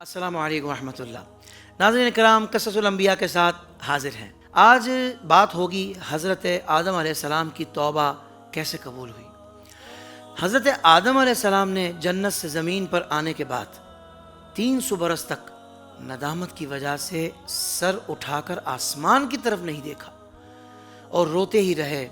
السلام علیکم ورحمۃ اللہ۔ ناظرین کرام، قصص الانبیاء کے ساتھ حاضر ہیں۔ آج بات ہوگی حضرت آدم علیہ السلام کی توبہ کیسے قبول ہوئی۔ حضرت آدم علیہ السلام نے جنت سے زمین پر آنے کے بعد 300 برس تک ندامت کی وجہ سے سر اٹھا کر آسمان کی طرف نہیں دیکھا اور روتے ہی رہے۔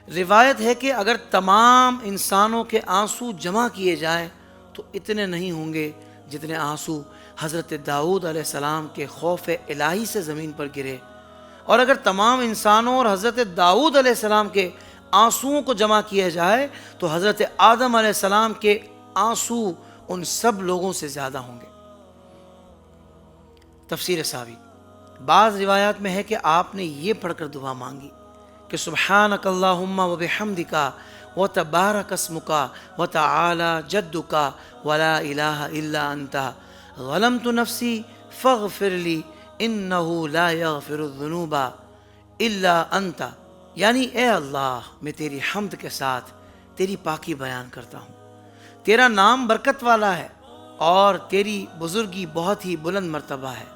روایت ہے کہ اگر تمام انسانوں کے آنسو جمع کیے جائیں تو اتنے نہیں ہوں گے جتنے آنسو حضرت داؤد علیہ السلام کے خوف الہی سے زمین پر گرے، اور اگر تمام انسانوں اور حضرت داؤد علیہ السلام کے آنسوؤں کو جمع کیا جائے تو حضرت آدم علیہ السلام کے آنسو ان سب لوگوں سے زیادہ ہوں گے۔ تفسیر ساوی، بعض روایات میں ہے کہ آپ نے یہ پڑھ کر دعا مانگی کہ سبحانک اللہم و بحمدک و تبارک اسمک و تعالی جدک ولا الہ الا انت ظلمت نفسی فاغفر لی انہ لا یغفر الذنوب الا انت، یعنی اے اللہ، میں تیری حمد کے ساتھ تیری پاکی بیان کرتا ہوں۔ تیرا نام برکت والا ہے اور تیری بزرگی بہت ہی بلند مرتبہ ہے،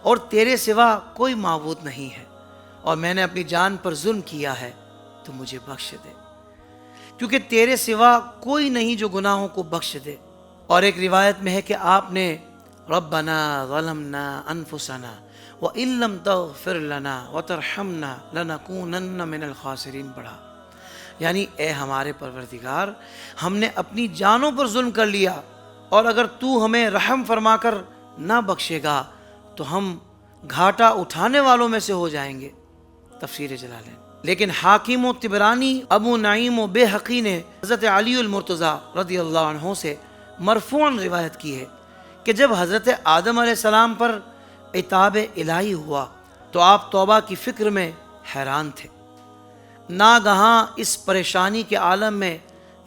اور تیرے سوا کوئی معبود نہیں ہے، اور میں نے اپنی جان پر ظلم کیا ہے تو مجھے بخش دے، کیونکہ تیرے سوا کوئی نہیں جو گناہوں کو بخش دے۔ اور ایک روایت میں ہے کہ آپ نے ربنا ظلمنا انفسنا وَإِن لَّمْ تَغْفِرْ لَنَا وَتَرْحَمْنَا لَنَكُونَنَّ مِنَ الْخَاسِرِينَ پڑھا، یعنی اے ہمارے پروردگار، ہم نے اپنی جانوں پر ظلم کر لیا، اور اگر تو ہمیں رحم فرما کر نہ بخشے گا تو ہم گھاٹا اٹھانے والوں میں سے ہو جائیں گے۔ تفسیر جلالین۔ لیکن حاکم و طبرانی، ابو نعیم و بیہقی نے حضرت علی المرتضیٰ رضی اللہ عنہ سے مرفوعاً روایت کی ہے کہ جب حضرت آدم علیہ السلام پر عتاب الہی ہوا تو آپ توبہ کی فکر میں حیران تھے۔ ناگہاں اس پریشانی کے عالم میں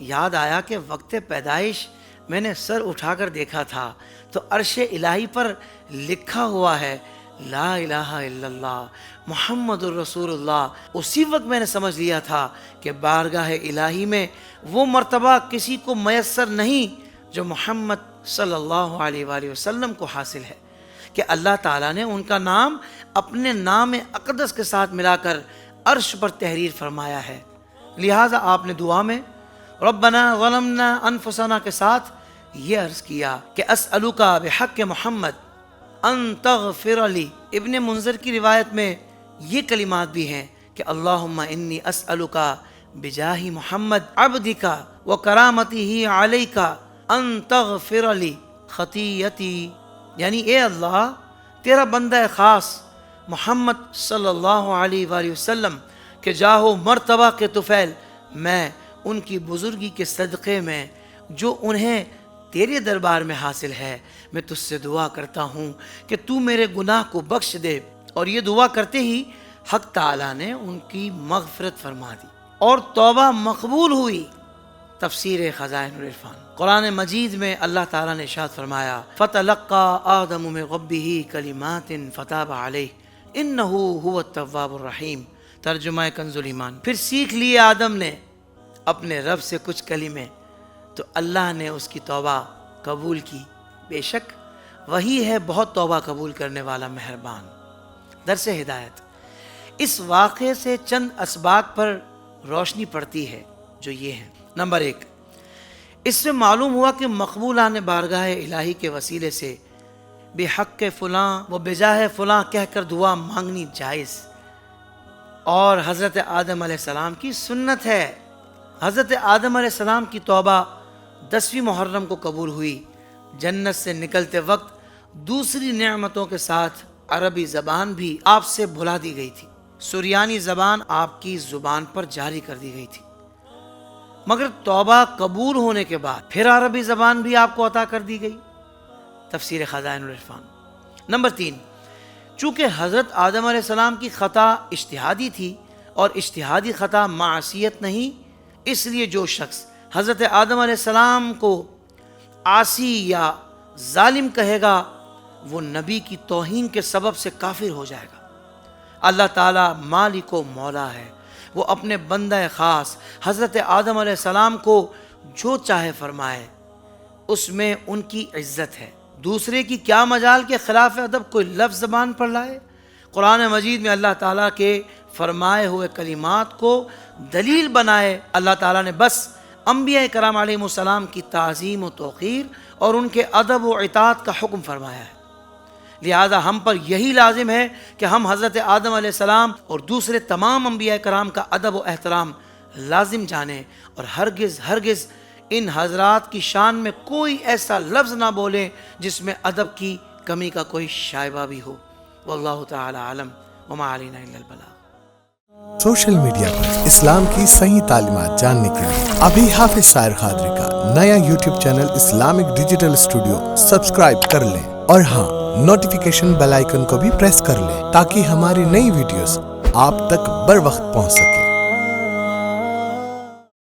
یاد آیا کہ وقت پیدائش میں نے سر اٹھا کر دیکھا تھا تو عرش الہی پر لکھا ہوا ہے لا الہ الا اللہ محمد الرسول اللہ۔ اسی وقت میں نے سمجھ لیا تھا کہ بارگاہ الہی میں وہ مرتبہ کسی کو میسر نہیں جو محمد صلی اللہ علیہ وآلہ وسلم کو حاصل ہے، کہ اللہ تعالیٰ نے ان کا نام اپنے نام اقدس کے ساتھ ملا کر عرش پر تحریر فرمایا ہے۔ لہٰذا آپ نے دعا میں ربنا ظلمنا انفسنا کے ساتھ یہ عرض کیا کہ اسألک بحق محمد ان تغفر لی۔ ابن منذر کی روایت میں یہ کلمات بھی ہیں کہ اللہم انی اسألک بجاہ محمد عبدک و کرامتہ علیک ان تغفر لی خطیتی، یعنی اے اللہ، تیرا بندہ خاص محمد صلی اللہ علیہ وآلہ وسلم کے جاہ و مرتبہ کے طفیل میں ان کی بزرگی کے صدقے میں جو انہیں تیرے دربار میں حاصل ہے، میں تجھ سے دعا کرتا ہوں کہ تو میرے گناہ کو بخش دے۔ اور یہ دعا کرتے ہی حق تعالیٰ نے ان کی مغفرت فرما دی اور توبہ مقبول ہوئی۔ تفسیر خزائن العرفان۔ قرآن مجید میں اللہ تعالیٰ نے ارشاد فرمایا فَتَلَقَّى آدَمُ مِن رَبِّهِ كَلِمَاتٍ فَتَابَ عَلَيْهِ إِنَّهُ هُوَ التَّوَّابُ الرَّحِيمُ۔ ترجمہ کنز الایمان۔ پھر سیکھ لیے آدم نے اپنے رب سے کچھ کلمے تو اللہ نے اس کی توبہ قبول کی، بے شک وہی ہے بہت توبہ قبول کرنے والا مہربان۔ درس ہدایت۔ اس واقعے سے چند اسباق پر روشنی پڑتی ہے جو یہ ہیں۔ نمبر 1، اس سے معلوم ہوا کہ مقبولان بارگاہ الہی کے وسیلے سے بحق فلاں و بجاہ فلاں کہہ کر دعا مانگنی جائز اور حضرت آدم علیہ السلام کی سنت ہے۔ حضرت آدم علیہ السلام کی توبہ 10ویں محرم کو قبول ہوئی۔ جنت سے نکلتے وقت دوسری نعمتوں کے ساتھ عربی زبان بھی آپ سے بھلا دی گئی تھی۔ سریانی زبان آپ کی زبان پر جاری کر دی گئی تھی، مگر توبہ قبول ہونے کے بعد پھر عربی زبان بھی آپ کو عطا کر دی گئی۔ تفسیر خزائن العرفان۔ نمبر 3، چونکہ حضرت آدم علیہ السلام کی خطا اجتہادی تھی اور اجتہادی خطا معصیت نہیں، اس لیے جو شخص حضرت آدم علیہ السلام کو عاصی یا ظالم کہے گا وہ نبی کی توہین کے سبب سے کافر ہو جائے گا۔ اللہ تعالیٰ مالک و مولا ہے، وہ اپنے بندہ خاص حضرت آدم علیہ السلام کو جو چاہے فرمائے، اس میں ان کی عزت ہے۔ دوسرے کی کیا مجال کے خلاف ادب کوئی لفظ زبان پر لائے؟ قرآن مجید میں اللہ تعالیٰ کے فرمائے ہوئے کلمات کو دلیل بنائے اللہ تعالیٰ نے بس انبیاء کرام علیہ السلام کی تعظیم و توقیر اور ان کے ادب و اطاعت کا حکم فرمایا ہے۔ لہذا ہم پر یہی لازم ہے کہ ہم حضرت آدم علیہ السلام اور دوسرے تمام انبیاء کرام کا ادب و احترام لازم جانیں، اور ہرگز ان حضرات کی شان میں کوئی ایسا لفظ نہ بولیں جس میں ادب کی کمی کا کوئی شائبہ بھی ہو۔ واللہ تعالی عالم، وما علینا الا البلاغ۔ سوشل میڈیا پر اسلام کی صحیح تعلیمات جاننے کے لیے ابھی حافظ سائر قادری کا نیا YouTube channel Islamic digital studio subscribe کر لیں، اور ہاں نوٹیفیکیشن بیل آئیکن کو بھی پریس کر لیں تاکہ ہماری نئی ویڈیوز آپ تک بر وقت پہنچ سکیں۔